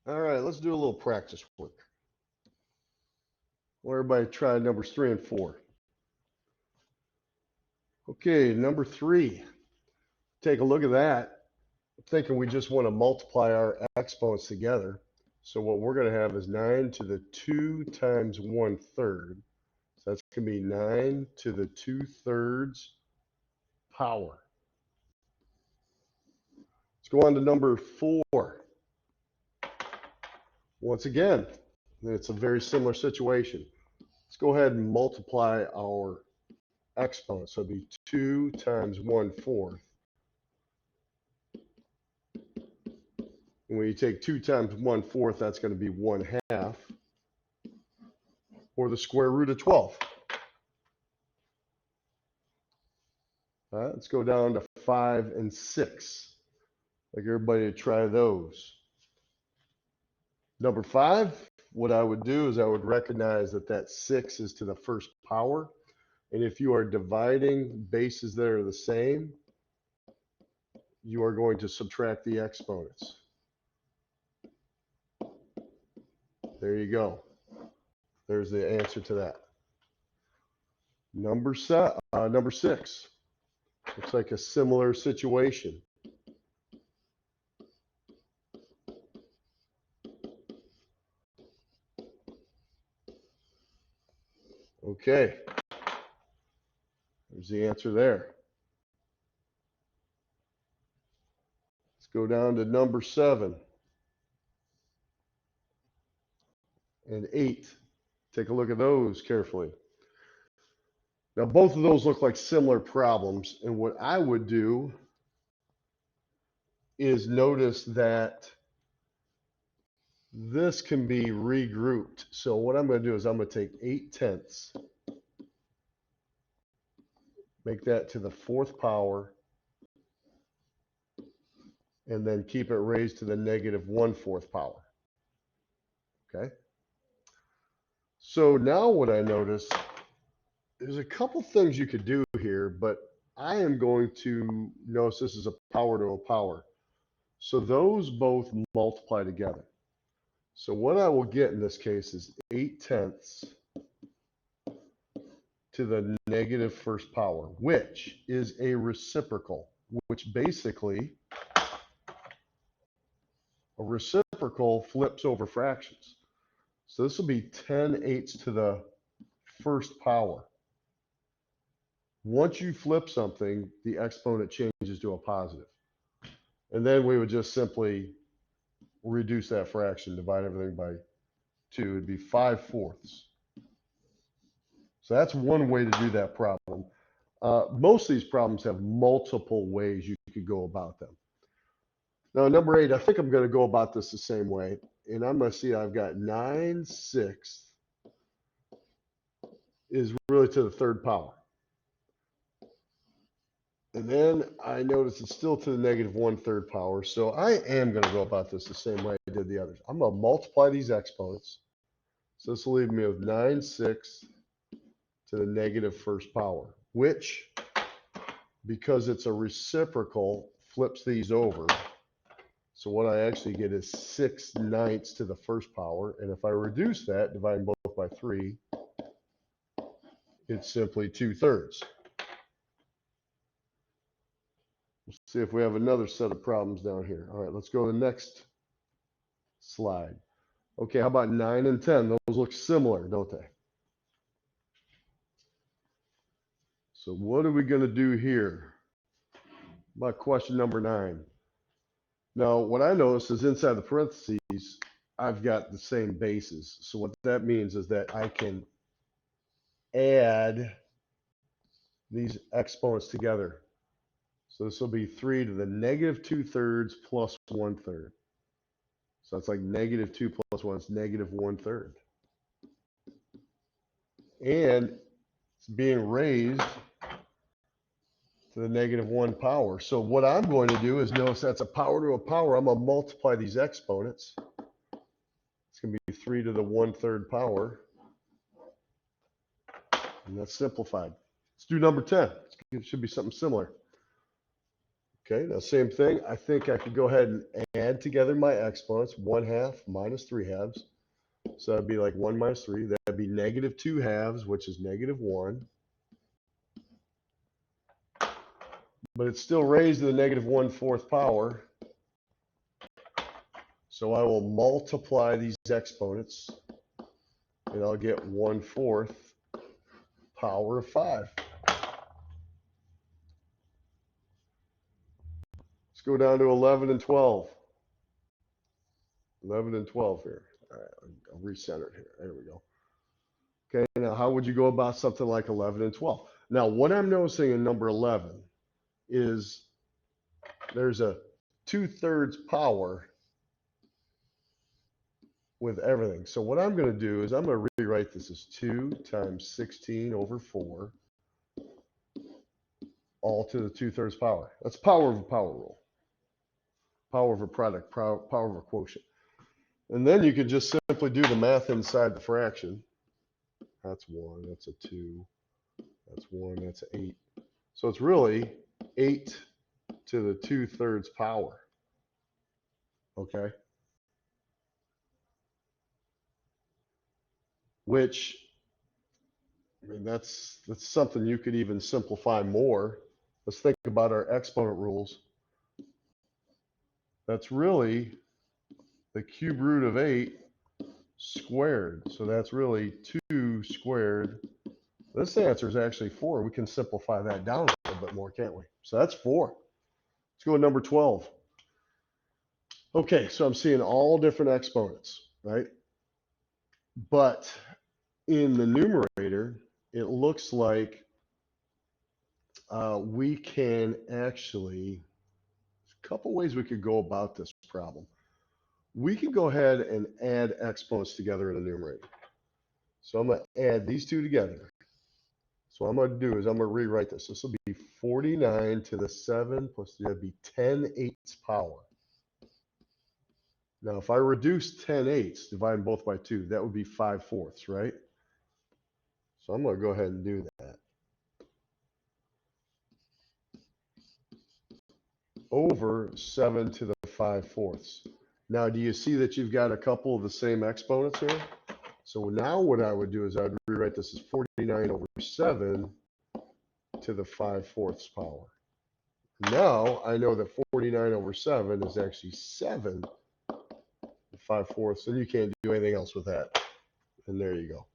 All right, let's do a little practice work. Well, everybody try numbers 3 and 4. Okay, number 3. Take a look at that. I'm thinking we just want to multiply our exponents together. So what we're going to have is 9 to the 2 times 1/3. So that's going to be 9 to the 2/3 power. Let's go on to number 4. Once again, it's a very similar situation. Let's go ahead and multiply our exponents. So it'd be 2 times 1/4. And when you take 2 times 1/4, that's going to be 1/2, or the square root of 12. All right, let's go down to 5 and 6. I'd like everybody to try those. Number 5, what I would do is I would recognize that that 6 is to the first power. And if you are dividing bases that are the same, you are going to subtract the exponents. There you go. There's the answer to that. Number 6. Looks like a similar situation. Okay. There's the answer there. Let's go down to number 7 and 8. Take a look at those carefully. Now, both of those look like similar problems. And what I would do is notice that this can be regrouped. So what I'm going to do is I'm going to take 8/10, make that to the 4th power, and then keep it raised to the negative 1/4 power. Okay. So now what I notice, there's a couple things you could do here, but I am going to notice this is a power to a power. So those both multiply together. So what I will get in this case is 8/10 to the negative first power, which is a reciprocal, which basically a reciprocal flips over fractions. So this will be 10/8 to the first power. Once you flip something, the exponent changes to a positive. And then we would just simply reduce that fraction, divide everything by 2. It'd be 5/4. So that's one way to do that problem. Most of these problems have multiple ways you could go about them. Now, number 8, I think I'm going to go about this the same way. And I'm going to see I've got 9/6 is really to the 3rd power. And then I notice it's still to the negative 1/3 power. So I am going to go about this the same way I did the others. I'm going to multiply these exponents. So this will leave me with 9/6 to the negative first power, which, because it's a reciprocal, flips these over. So what I actually get is 6/9 to the first power. And if I reduce that, dividing both by 3, it's simply 2/3. Let's see if we have another set of problems down here. All right, let's go to the next slide. Okay, how about 9 and 10? Those look similar, don't they? So what are we going to do here? About question number 9. Now, what I notice is inside the parentheses, I've got the same bases. So what that means is that I can add these exponents together. So this will be 3 to the negative 2/3 plus 1/3. So that's like negative 2 plus 1 is negative 1/3. And it's being raised to the negative 1 power. So what I'm going to do is notice that's a power to a power. I'm going to multiply these exponents. It's going to be 3 to the 1/3 power. And that's simplified. Let's do number 10. It should be something similar. Okay, now same thing. I think I could go ahead and add together my exponents. 1/2 minus 3/2. So that'd be like 1 minus 3. That'd be negative 2/2, which is negative 1. But it's still raised to the negative 1/4 power. So I will multiply these exponents, and I'll get 1/4 power of 5. Let's go down to 11 and 12. 11 and 12 here. All right, I'll recenter it here. There we go. Okay, now how would you go about something like 11 and 12? Now, what I'm noticing in number 11 is there's a 2/3 power with everything. So what I'm going to do is I'm going to rewrite this as 2 times 16 over 4, all to the 2/3 power. That's power of a power rule. Power of a product, power of a quotient. And then you can just simply do the math inside the fraction. That's 1, that's a 2, that's 1, that's an 8. So it's really 8 to the 2/3 power. Okay. Which, I mean, that's something you could even simplify more. Let's think about our exponent rules. That's really the cube root of 8 squared. So that's really 2 squared. This answer is actually 4. We can simplify that down a little bit more, can't we? So that's 4. Let's go to number 12. Okay, so I'm seeing all different exponents, right? But in the numerator, it looks like we can actually, a couple ways we could go about this problem. We can go ahead and add exponents together in the numerator. So I'm going to add these two together. So what I'm going to do is I'm going to rewrite this. This will be 49 to the 7 plus that'd be 10/8 power. Now, if I reduce 10/8, dividing both by 2, that would be 5/4, right? So I'm going to go ahead and do that. Over 7 to the 5/4. Now, do you see that you've got a couple of the same exponents here? So now what I would do is I'd rewrite this as 49 over 7 to the 5/4 power. Now I know that 49 over 7 is actually 7 to 5/4, and you can't do anything else with that. And there you go.